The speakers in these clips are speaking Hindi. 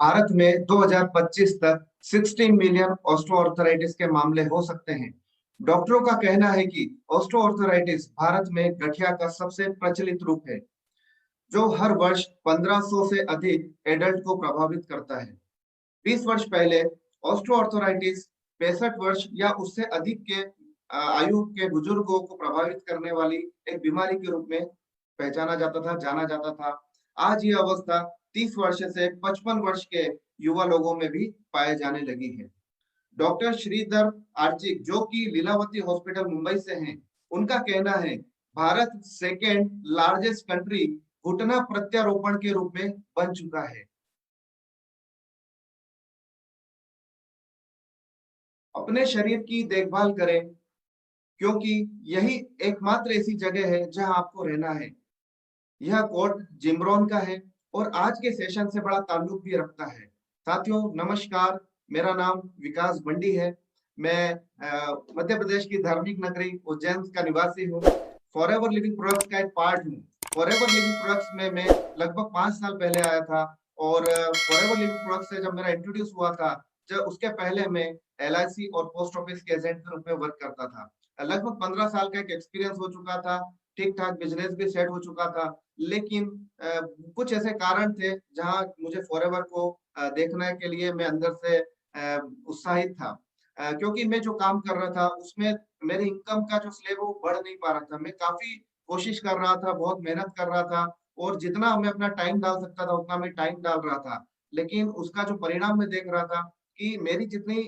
भारत में 2025 तक 16 मिलियन ऑस्टियोआर्थराइटिस के मामले हो सकते हैं। डॉक्टरों का कहना है कि ऑस्टियोआर्थराइटिस भारत में गठिया का सबसे प्रचलित रूप है, जो हर वर्ष 1500 से अधिक एडल्ट को प्रभावित करता है। 20 वर्ष पहले ऑस्टियोआर्थराइटिस 65 वर्ष या उससे अधिक के आयु के बुजुर्गों को प्रभावित करने वाली एक बीमारी के रूप में पहचाना जाता था, जाना जाता था। आज ये अवस्था 30 वर्ष से 55 वर्ष के युवा लोगों में भी पाए जाने लगी है। डॉक्टर श्रीधर आर्चिक, जो कि लीलावती हॉस्पिटल मुंबई से हैं, उनका कहना है भारत सेकेंड लार्जेस्ट कंट्री घुटना प्रत्यारोपण के रूप में बन चुका है। अपने शरीर की देखभाल करें, क्योंकि यही एकमात्र ऐसी जगह है जहां आपको रहना है। यह कोट जिम रोहन का है और आज के सेशन से बड़ा ताल्लुक भी रखता है। साथियों नमस्कार, मेरा नाम विकास बंडी है। मैं मध्य प्रदेश की धार्मिक नगरी उज्जैन का निवासी हूँ। फॉरएवर लिविंग प्रोडक्ट्स का एक पार्ट हूँ। फॉरएवर लिविंग प्रोडक्ट्स में मैं लगभग 5 साल पहले आया था और फॉरएवर लिविंग प्रोडक्ट्स से जब मेरा इंट्रोड्यूस हुआ था, जब उसके पहले मैं एलआईसी और पोस्ट ऑफिस के एजेंट के रूप में वर्क करता था। लगभग 15 साल का एक एक्सपीरियंस हो चुका था, ठीक ठाक बिजनेस भी सेट हो चुका था। लेकिन कुछ ऐसे कारण थे जहां मुझे फॉरएवर को देखने के लिए मैं अंदर से उत्साहित था, क्योंकि मैं जो काम कर रहा था उसमें मेरे इनकम का जो स्लेब वो बढ़ नहीं पा रहा था। मैं काफी कोशिश कर रहा था, बहुत मेहनत कर रहा था और जितना मैं अपना टाइम डाल सकता था उतना मैं टाइम डाल रहा था। लेकिन उसका जो परिणाम मैं देख रहा था कि मेरी जितनी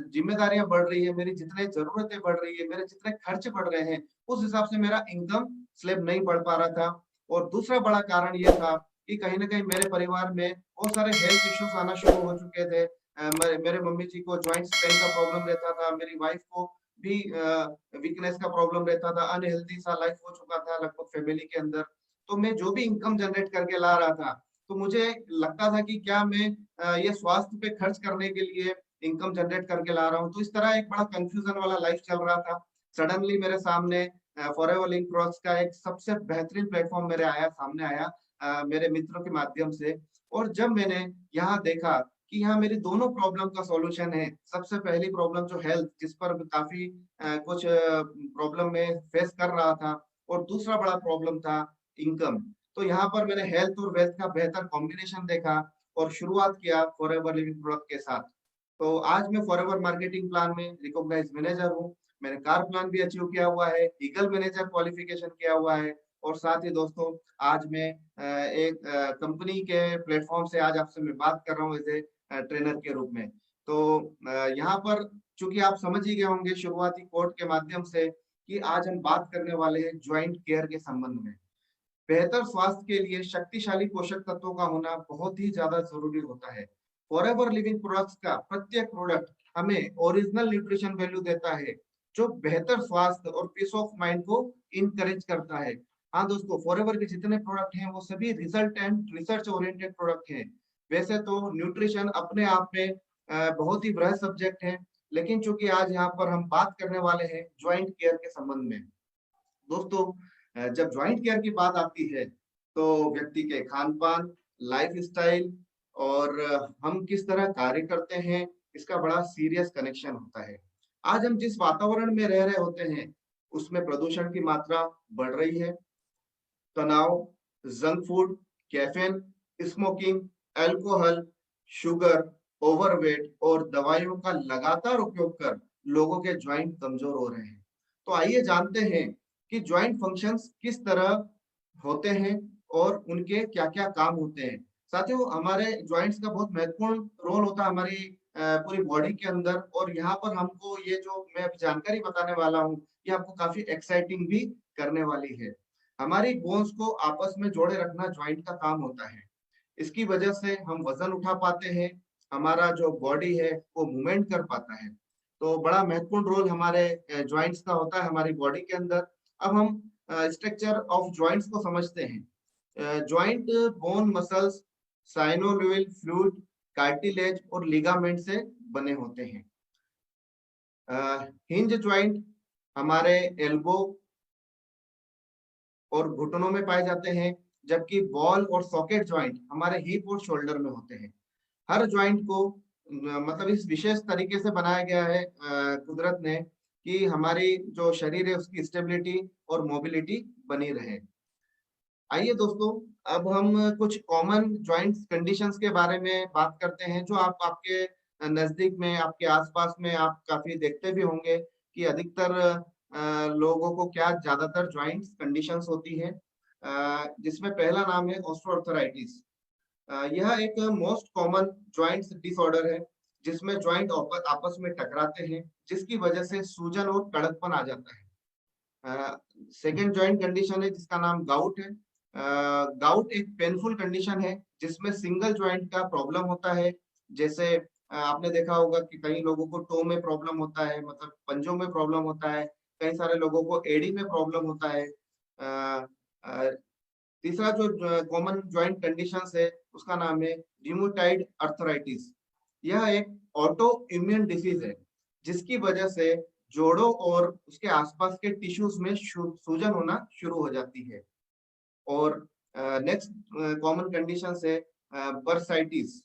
जिम्मेदारियां बढ़ रही है, मेरी जितनी जरूरतें बढ़ रही है, मेरे जितने खर्च बढ़ रहे हैं, उस हिसाब से मेरा इनकम स्लेब नहीं बढ़ पा रहा था। और दूसरा बड़ा कारण ये था कि कहीं न कहीं मेरे परिवार में बहुत सारे हेल्थ इश्यूज आना शुरू हो चुके थे। मेरे मम्मी जी को जॉइंट्स पेन का प्रॉब्लम रहता था, मेरी वाइफ को भी वीकनेस का प्रॉब्लम रहता था, अनहेल्दी सा लाइफ हो चुका था लगभग फैमिली के अंदर। तो मैं जो भी इनकम जनरेट करके ला रहा था, तो मुझे लगता था कि क्या मैं ये स्वास्थ्य पे खर्च करने के लिए इनकम जनरेट करके ला रहा हूँ। तो इस तरह एक बड़ा कंफ्यूजन वाला लाइफ चल रहा था। सडनली मेरे सामने फॉरएवर लिंक प्रोडक्ट्स का एक सबसे बेहतरीन प्लेटफॉर्म सामने आया मेरे मित्रों के माध्यम से। और जब मैंने यहाँ देखा कि यहाँ मेरी दोनों प्रॉब्लम का सॉल्यूशन है। सबसे पहली प्रॉब्लम जो हेल्थ, जिस पर काफी कुछ प्रॉब्लम में फेस कर रहा था, और दूसरा बड़ा प्रॉब्लम था इनकम। तो यहाँ पर मैंने हेल्थ और वेल्थ का बेहतर कॉम्बिनेशन देखा और शुरुआत किया फॉरएवर लिविंग प्रोडक्ट के साथ। तो आज मैं फॉरएवर मार्केटिंग प्लान में रिकॉग्नाइज मैनेजर हूँ। मैंने कार प्लान भी अचीव किया हुआ है, ईगल मैनेजर क्वालिफिकेशन किया हुआ है। और साथ ही दोस्तों, आज मैं एक कंपनी के प्लेटफॉर्म से आज आपसे मैं बात कर रहा हूँ एज ए ट्रेनर के रूप में। तो यहाँ पर चूंकि आप समझ ही गए होंगे शुरुआती कोट के माध्यम से कि आज हम बात करने वाले हैं ज्वाइंट केयर के संबंध में। बेहतर स्वास्थ्य के लिए शक्तिशाली पोषक तत्वों का होना बहुत ही ज्यादा जरूरी होता है। फॉरएवर लिविंग प्रोडक्ट्स का प्रत्येक प्रोडक्ट हमें ओरिजिनल न्यूट्रिशन वैल्यू देता है, जो बेहतर स्वास्थ्य और पीस ऑफ माइंड को इनकरेज करता है। हाँ दोस्तों, फॉरएवर के जितने प्रोडक्ट हैं वो सभी result and research oriented product हैं। वैसे तो न्यूट्रिशन अपने आप में बहुत ही बृहद सब्जेक्ट है, लेकिन चूंकि आज यहाँ पर हम बात करने वाले हैं ज्वाइंट केयर के संबंध में। दोस्तों, जब ज्वाइंट केयर की बात आती है तो व्यक्ति के खान पान, लाइफ स्टाइल और हम किस तरह कार्य करते हैं, इसका बड़ा सीरियस कनेक्शन होता है। आज हम जिस वातावरण में रह रहे होते हैं उसमें प्रदूषण की मात्रा बढ़ रही है। तनाव, junk food, caffeine, smoking, alcohol, sugar, overweight और दवाइयों का लगातार उपयोग कर लोगों के ज्वाइंट कमजोर हो रहे हैं। तो आइए जानते हैं कि ज्वाइंट फंक्शंस किस तरह होते हैं और उनके क्या-क्या काम होते हैं। साथियों, हमारे जॉइंट्स का बहुत महत्वपूर्ण रोल होता है हमारी पूरी बॉडी के अंदर। और यहाँ पर हमको ये जो मैं अभी जानकारी बताने वाला हूँ, ये आपको काफी एक्साइटिंग भी करने वाली है। हमारी बोन्स को आपस में जोड़े रखना जॉइंट का काम होता है। इसकी वजह से हम वजन उठा पाते हैं, हमारा जो बॉडी है वो मूवमेंट कर पाता है। तो बड़ा महत्वपूर्ण रोल हमारे जॉइंट्स का होता है हमारी बॉडी के अंदर। अब हम स्ट्रक्चर ऑफ जॉइंट्स को समझते हैं। Joint bone, muscles, synovial fluid, cartilage और लिगामेंट से बने होते हैं। हिंज जॉइंट हमारे एल्बो और घुटनों में पाए जाते हैं, जबकि बॉल और सॉकेट जॉइंट हमारे हिप और शोल्डर में होते हैं। हर ज्वाइंट को मतलब इस विशेष तरीके से बनाया गया है कुदरत ने, कि हमारी जो शरीर है उसकी स्टेबिलिटी और मोबिलिटी बनी रहे। आइए दोस्तों, अब हम कुछ कॉमन जॉइंट्स कंडीशंस के बारे में बात करते हैं, जो आप आपके नजदीक में, आपके आसपास में आप काफी देखते भी होंगे कि अधिकतर लोगों को क्या ज्यादातर जॉइंट्स कंडीशंस होती है। जिसमें पहला नाम है ऑस्टियोआर्थराइटिस। यह एक मोस्ट कॉमन जॉइंट्स डिसऑर्डर है, जिसमें जॉइंट आपस में टकराते हैं, जिसकी वजह से सूजन और कड़कपन आ जाता है। सेकेंड जॉइंट कंडीशन है जिसका नाम गाउट है। गाउट एक पेनफुल कंडीशन है जिसमें सिंगल जॉइंट का प्रॉब्लम होता है। जैसे आपने देखा होगा कि कई लोगों को टो में प्रॉब्लम होता है, मतलब पंजों में प्रॉब्लम होता है। कई सारे लोगों को एडी में प्रॉब्लम होता है। अ, अ, तीसरा जो कॉमन जॉइंट कंडीशंस है उसका नाम है रियूमेटॉइड अर्थराइटिस। यह एक ऑटो इम्यून डिसीज है, जिसकी वजह से जोड़ों और उसके आसपास के टिश्यूज में सूजन होना शुरू हो जाती है। और नेक्स्ट कॉमन कंडीशन है बर्साइटिस।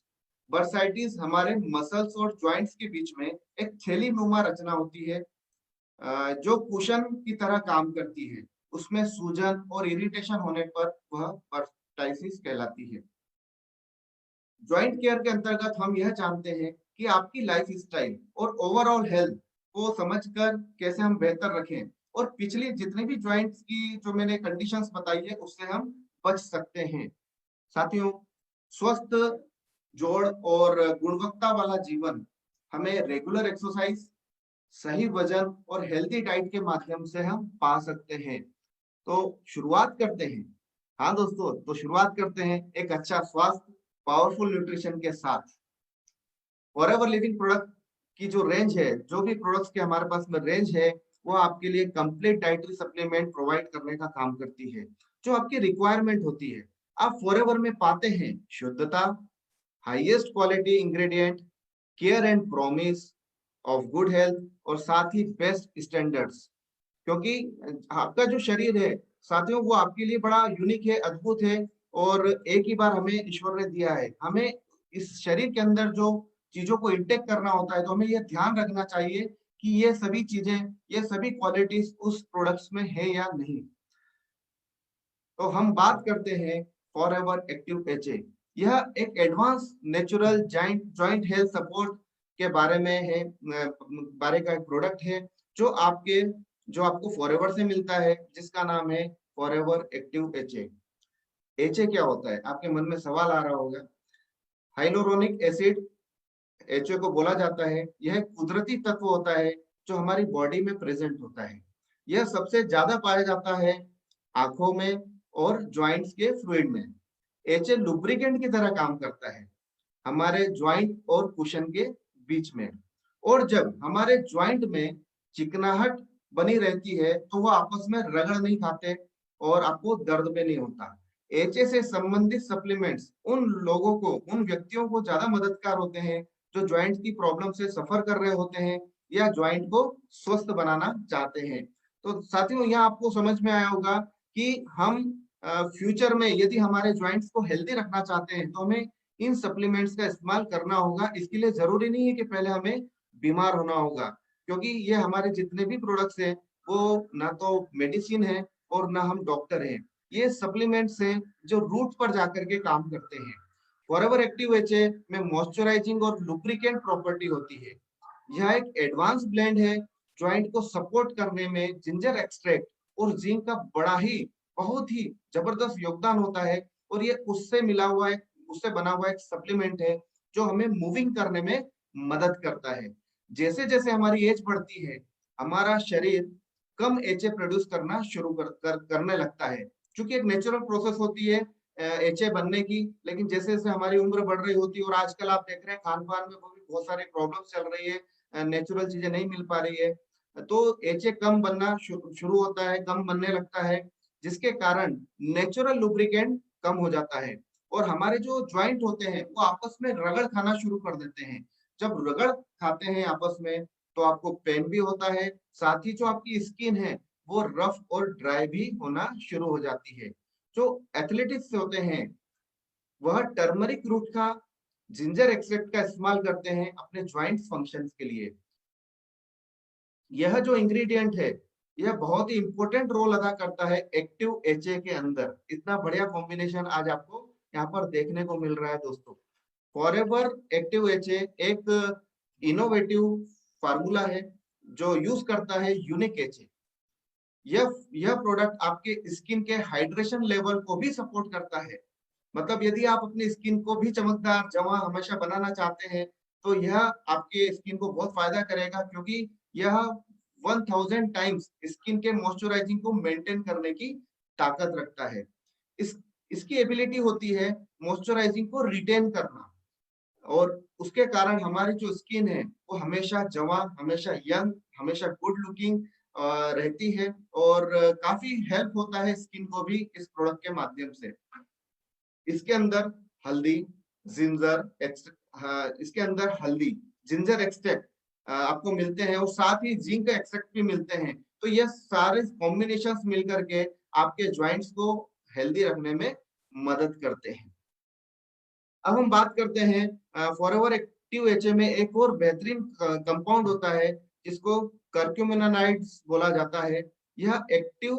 बर्साइटिस हमारे मसल्स और जॉइंट्स के बीच में एक थैली नुमा रचना होती है, जो कुशन की तरह काम करती है। उसमें सूजन और इरिटेशन होने पर वह बर्साइटिस कहलाती है। ज्वाइंट केयर के अंतर्गत हम यह जानते हैं कि आपकी लाइफ स्टाइल और ओवरऑल हेल्थ को समझकर कैसे हम बेहतर रखें, और पिछली जितनी भी ज्वाइंट्स की जो मैंने कंडीशंस बताई है उससे हम बच सकते हैं। साथियों, स्वस्थ जोड़ और गुणवत्ता वाला जीवन हमें रेगुलर एक्सरसाइज, सही वजन और हेल्दी डाइट के माध्यम से हम पा सकते हैं। तो शुरुआत करते हैं। हाँ दोस्तों, तो शुरुआत करते हैं एक अच्छा स्वास्थ्य, पावरफुल न्यूट्रिशन के साथ। फॉरएवर लिविंग प्रोडक्ट की जो रेंज है, जो भी प्रोडक्ट्स के हमारे पास में रेंज है, वो आपके लिए कंप्लीट डाइटरी सप्लीमेंट प्रोवाइड करने का काम करती है, जो आपकी रिक्वायरमेंट होती है। आप फॉरएवर में पाते हैं शुद्धता, highest quality ingredient, care and promise of good health, और साथ ही बेस्ट स्टैंडर्ड्स। क्योंकि आपका जो शरीर है साथियों, वो आपके लिए बड़ा यूनिक है, अद्भुत है। और एक ही बार हमें ईश्वर ने दिया है। हमें इस शरीर के अंदर जो चीजों को इंटेक करना होता है, तो हमें यह ध्यान रखना चाहिए कि ये सभी चीजें, ये सभी क्वालिटीज उस प्रोडक्ट्स में है या नहीं। तो हम बात करते हैं फॉरएवर एक्टिव एचए। यह एक advance natural joint joint health support के बारे में है, बारे का एक प्रोडक्ट है, जो आपके जो आपको फॉरएवर से मिलता है, जिसका नाम है फॉरएवर एक्टिव एचए। एचए क्या होता है, आपके मन में सवाल आ रहा होगा। हाइलोरोनिक एसिड एचए को बोला जाता है। यह एक कुदरती तत्व होता है जो हमारी बॉडी में प्रेजेंट होता है। यह सबसे ज्यादा पाया जाता है आंखों में और जॉइंट्स के फ्लूइड में। एचए लुब्रिकेंट की तरह काम करता है हमारे ज्वाइंट और कुशन के बीच में। और जब हमारे ज्वाइंट में चिकनाहट बनी रहती है, तो वो आपस में रगड़ नहीं खाते और आपको दर्द में नहीं होता। एचए से संबंधित सप्लीमेंट्स उन लोगों को, उन व्यक्तियों को ज्यादा मददगार होते हैं जो ज्वाइंट की प्रॉब्लम से सफर कर रहे होते हैं या ज्वाइंट को स्वस्थ बनाना चाहते हैं। तो साथियों, यहाँ आपको समझ में आया होगा कि हम फ्यूचर में यदि हमारे ज्वाइंट्स को हेल्दी रखना चाहते हैं, तो हमें इन सप्लीमेंट्स का इस्तेमाल करना होगा। इसके लिए जरूरी नहीं है कि पहले हमें बीमार होना होगा, क्योंकि ये हमारे जितने भी प्रोडक्ट्स हैं वो ना तो मेडिसिन है और ना हम डॉक्टर हैं। ये सप्लीमेंट्स हैं जो रूट पर जाकर के काम करते हैं। फॉरएवर एक्टिव एचए में मॉइस्चराइजिंग और लुब्रिकेंट प्रॉपर्टी होती है। यह एक एडवांस ब्लेंड है। ज्वाइंट को सपोर्ट करने में जिंजर एक्सट्रैक्ट और जिंक का बड़ा ही, बहुत ही जबरदस्त योगदान होता है। और ये उससे मिला हुआ है, उससे बना हुआ एक सप्लीमेंट है जो हमें मूविंग करने में मदद करता है। जैसे जैसे हमारी एज बढ़ती है, हमारा शरीर कम एचए प्रोड्यूस करना शुरू करने लगता है, क्योंकि एक नेचुरल प्रोसेस होती है एचए बनने की। लेकिन जैसे जैसे हमारी उम्र बढ़ रही होती है, और आजकल आप देख रहे हैं खान पान में वो भी बहुत सारे प्रॉब्लम चल रही है, नेचुरल चीजें नहीं मिल पा रही है, तो एचए कम बनना शुरू होता है, कम बनने लगता है, जिसके कारण नेचुरल लुब्रिकेंट कम हो जाता है। और हमारे जो ज्वाइंट होते हैं वो आपस में रगड़ खाना शुरू कर देते हैं। जब रगड़ खाते हैं आपस में, तो आपको पेन भी होता है, साथ ही जो आपकी स्किन है वो रफ और ड्राई भी होना शुरू हो जाती है। जो एथलेटिक्स होते हैं, वह टर्मरिक रूट का जिंजर एक्सट्रैक्ट का इस्तेमाल करते हैं अपने ज्वाइंट फंक्शंस के लिए। यह जो इंग्रेडिएंट है, यह बहुत ही इंपॉर्टेंट रोल अदा करता है एक्टिव एचए के अंदर। इतना बढ़िया कॉम्बिनेशन आज आपको यहाँ पर देखने को मिल रहा है दोस्तों। फॉरएवर एक्टिव एचए एक इनोवेटिव फार्मूला है जो यूज करता है यूनिक एचए। यह प्रोडक्ट आपके स्किन के हाइड्रेशन लेवल को भी सपोर्ट करता है। मतलब यदि आप अपनी स्किन को भी चमकदार जवां हमेशा बनाना चाहते हैं, तो यह आपके स्किन को बहुत फायदा करेगा, क्योंकि यह 1000 टाइम्स स्किन के मॉइस्चराइजिंग को मेंटेन करने की ताकत रखता है। इस इसकी एबिलिटी होती है मॉइस्चराइजिंग को रिटेन करना, और उसके कारण हमारी जो स्किन है वो हमेशा जवां, हमेशा यंग, हमेशा गुड लुकिंग रहती है। और काफी हेल्प होता है स्किन को भी इस प्रोडक्ट के माध्यम से। इसके अंदर हल्दी, जिंजर इसके अंदर हल्दी, जिंजर एक्सट्रैक्ट आपको मिलते हैं, और साथ ही जिंक एक्सट्रैक्ट भी मिलते हैं। तो ये सारे कॉम्बिनेशंस मिलकर के आपके ज्वाइंट्स को हेल्दी रखने में मदद करते हैं। अब हम बात करते हैं फॉरएवर एक्टिव एचए में एक और बेहतरीन कंपाउंड होता है जिसको कर्क्यूमिनाइड्स बोला जाता है। यह एक्टिव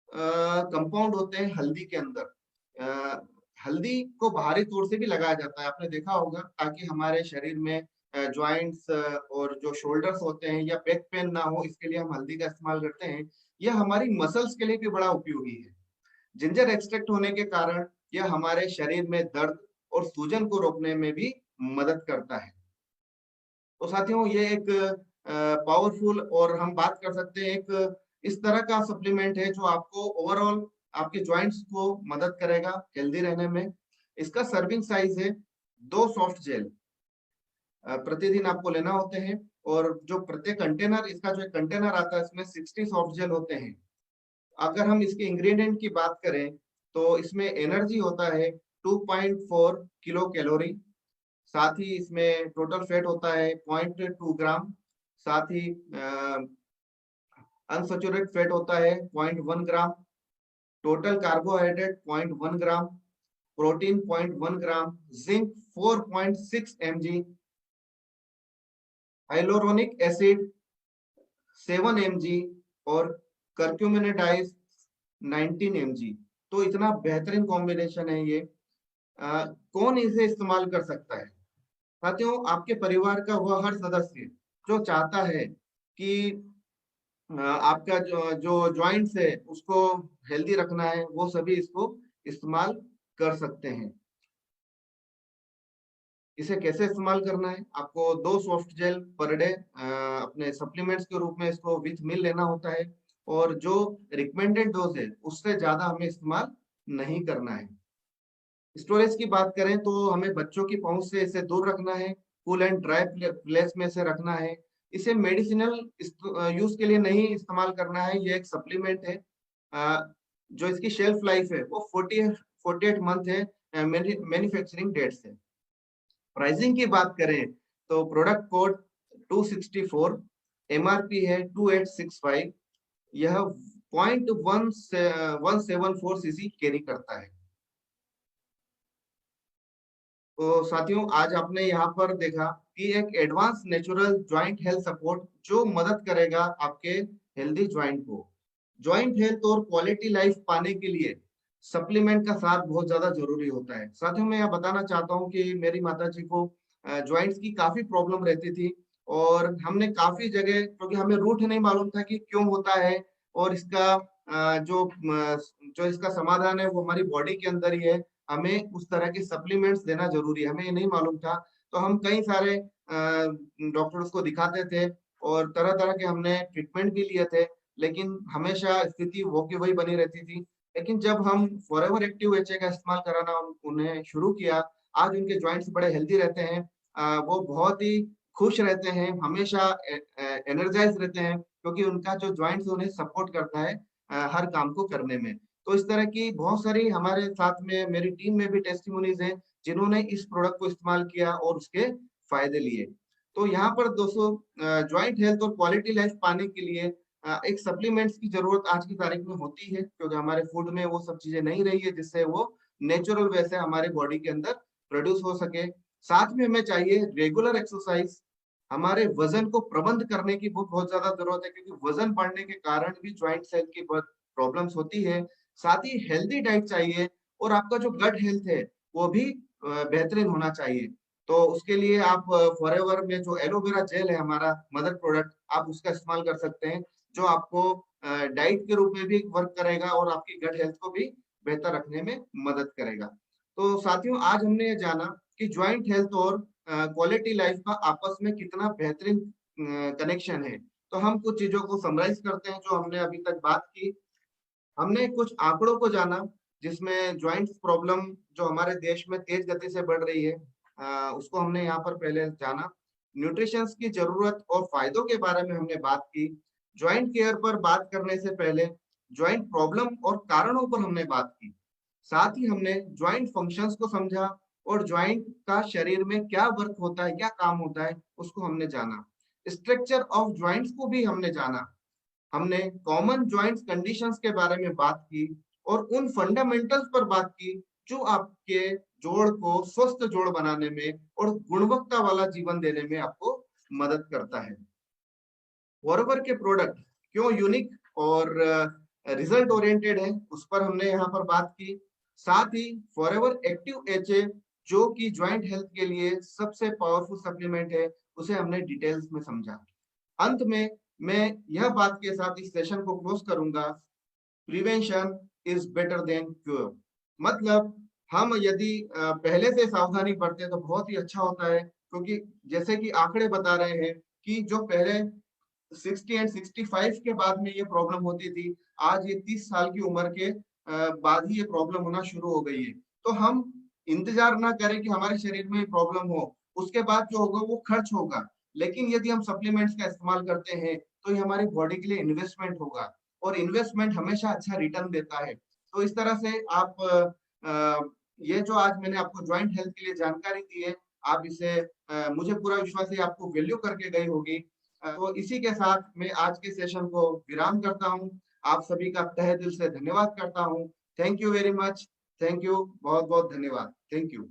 कंपाउंड होते हैं हल्दी के अंदर। हल्दी को बाहरी तौर से भी लगाया जाता है, आपने देखा होगा, ताकि हमारे शरीर में जॉइंट्स और जो शोल्डर्स होते हैं या बैक पेन ना हो, इसके लिए हम हल्दी का इस्तेमाल करते हैं। यह हमारी मसल्स के लिए भी बड़ा उपयोगी है। जिंजर एक्सट्रैक्ट होने के कारण यह हमारे शरीर में दर्द और सूजन को रोकने में भी मदद करता है। तो साथियों, ये एक पावरफुल, और हम बात कर सकते हैं एक इस तरह का सप्लीमेंट है जो आपको ओवरऑल आपके जॉइंट्स को मदद करेगा हेल्दी रहने में। इसका सर्विंग साइज है 2 सॉफ्ट जेल, प्रतिदिन आपको लेना होते हैं। और जो प्रत्येक कंटेनर, इसका जो एक कंटेनर आता है इसमें 60 सॉफ्ट जेल होते हैं। अगर हम इसके इंग्रेडिएंट की बात करें तो इसमें एनर्जी होता है 2.4 किलो कैलोरी। साथ ही इसमें टोटल फैट होता है 0.2 ग्राम। साथ ही अनसैचुरेटेड फैट होता है 0.1 gram. Total carbohydrate 0.1 gram, protein 0.1 gram, zinc 4.6 mg, hyaluronic acid 7 mg, और कर्क्यूमिनाइड्स 19 mg। तो इतना बेहतरीन कॉम्बिनेशन है ये। कौन इसे इस्तेमाल कर सकता है? साथियों, आपके परिवार का वह हर सदस्य जो चाहता है कि आपका जो जॉइंट्स है उसको हेल्दी रखना है, वो सभी इसको इस्तेमाल कर सकते हैं। इसे कैसे इस्तेमाल करना है? आपको 2 सॉफ्ट जेल पर डे अपने सप्लीमेंट्स के रूप में इसको विथ मील लेना होता है, और जो रिकमेंडेड डोज है उससे ज्यादा हमें इस्तेमाल नहीं करना है। स्टोरेज की बात करें तो हमें बच्चों की पहुंच से इसे दूर रखना है, कूल एंड ड्राई प्लेस में से रखना है। इसे मेडिसिनल यूज के लिए नहीं इस्तेमाल करना है, ये एक सप्लीमेंट है। जो इसकी शेल्फ लाइफ है वो 48 मंथ है मैन्युफैक्चरिंग डेट से। प्राइसिंग की बात करें तो प्रोडक्ट कोड 264, एमआरपी है 2865। यह 0.174 सीसी कैरी करता है। तो साथियों, आज आपने यहाँ पर देखा कि एक advance natural joint health support जो मदद करेगा आपके हेल्दी जॉइंट को। जॉइंट हेल्थ और क्वालिटी लाइफ पाने के लिए सप्लीमेंट का साथ बहुत ज्यादा जरूरी होता है। साथियों, मैं यह बताना चाहता हूँ कि मेरी माता जी को जॉइंट्स की काफी प्रॉब्लम रहती थी, और हमने काफी जगह, क्योंकि हमें रूट नहीं मालूम था कि क्यों होता है, और इसका जो इसका समाधान है वो हमारी बॉडी के अंदर ही है। हमें उस तरह के सप्लीमेंट्स देना जरूरी है, हमें ये नहीं मालूम था। तो हम कई सारे डॉक्टर्स को दिखाते थे, और तरह तरह के हमने ट्रीटमेंट भी लिए थे, लेकिन हमेशा स्थिति वो की वही बनी रहती थी। लेकिन जब हम फॉरएवर एक्टिव एचए का इस्तेमाल कराना उन्हें शुरू किया, आज उनके जॉइंट्स बड़े हेल्दी रहते हैं। वो बहुत ही खुश रहते हैं, हमेशा एनर्जाइज रहते हैं, क्योंकि उनका जो जॉइंट्स उन्हें सपोर्ट करता है हर काम को करने में। तो इस तरह की बहुत सारी हमारे साथ में, मेरी टीम में भी टेस्टिमोनीज हैं जिन्होंने इस प्रोडक्ट को इस्तेमाल किया और उसके फायदे लिए। तो यहाँ पर दोस्तों, ज्वाइंट हेल्थ और क्वालिटी लाइफ पाने के लिए एक सप्लीमेंट्स की जरूरत आज की तारीख में होती है, क्योंकि हमारे फूड में वो सब चीजें नहीं रही है जिससे वो नेचुरल वे से हमारे बॉडी के अंदर प्रोड्यूस हो सके। साथ में हमें चाहिए रेगुलर एक्सरसाइज। हमारे वजन को प्रबंध करने की बहुत ज्यादा जरूरत है, क्योंकि वजन बढ़ने के कारण भी जॉइंट हेल्थ की बहुत प्रॉब्लम्स होती है। साथ ही हेल्दी डाइट चाहिए, और आपका जो गट हेल्थ है वो भी बेहतरीन होना चाहिए। तो उसके लिए आप फॉरएवर में जो एलोवेरा जेल है हमारा मदर प्रोडक्ट, आप उसका इस्तेमाल कर सकते हैं, जो आपको डाइट के रूप में भी वर्क करेगा और आपकी गट हेल्थ को भी बेहतर रखने में मदद करेगा। तो साथियों, आज हमने ये जाना कि ज्वाइंट हेल्थ और क्वालिटी लाइफ का आपस में कितना बेहतरीन कनेक्शन है। तो हम कुछ चीजों को समराइज करते हैं जो हमने अभी तक बात की। हमने कुछ आंकड़ों को जाना, जिसमें ज्वाइंट प्रॉब्लम जो हमारे देश में तेज गति से बढ़ रही है, उसको हमने यहाँ पर पहले जाना। न्यूट्रिशन की जरूरत और फायदों के बारे में हमने बात की। ज्वाइंट केयर पर बात करने से पहले ज्वाइंट प्रॉब्लम और कारणों पर हमने बात की। साथ ही हमने ज्वाइंट फंक्शंस को समझा, और ज्वाइंट का शरीर में क्या वर्क होता है, क्या काम होता है, उसको हमने जाना। स्ट्रक्चर ऑफ ज्वाइंट्स को भी हमने जाना। हमने कॉमन ज्वाइंट्स कंडीशंस के बारे में बात की, और उन फंडामेंटल्स पर बात की जो आपके जोड़ को स्वस्थ जोड़ बनाने में और गुणवत्ता वाला जीवन देने में आपको मदद करता है। फॉरएवर के प्रोडक्ट क्यों यूनिक और रिजल्ट ओरिएंटेड है, उस पर हमने यहाँ पर बात की। साथ ही फॉरएवर एक्टिव एचए, जो कि ज्वाइंट हेल्थ के लिए सबसे पावरफुल सप्लीमेंट है, उसे हमने डिटेल्स में समझा। अंत में मैं यह बात के साथ इस सेशन को क्लोज करूंगा, prevention is better than cure. मतलब हम यदि पहले से सावधानी बरते तो बहुत ही अच्छा होता है, क्योंकि जैसे कि आंकड़े बता रहे हैं कि जो पहले 60 एंड 65 के बाद में ये प्रॉब्लम होती थी, आज ये 30 साल की उम्र के बाद ही ये प्रॉब्लम होना शुरू हो गई है। तो हम इंतजार ना करें कि हमारे शरीर में प्रॉब्लम हो, उसके बाद जो होगा वो खर्च होगा। लेकिन यदि हम सप्लीमेंट्स का इस्तेमाल करते हैं तो ये हमारी बॉडी के लिए इन्वेस्टमेंट होगा, और इन्वेस्टमेंट हमेशा अच्छा रिटर्न देता है। तो इस तरह से आप ये जो आज मैंने आपको ज्वाइंट हेल्थ के लिए जानकारी दी है, आप इसे मुझे पूरा विश्वास है आपको वैल्यू करके गई होगी। तो इसी के साथ मैं आज के सेशन को विराम करता हूँ। आप सभी का तहे दिल से धन्यवाद करता हूँ। Thank you very much. Thank you, बहुत बहुत धन्यवाद। Thank you.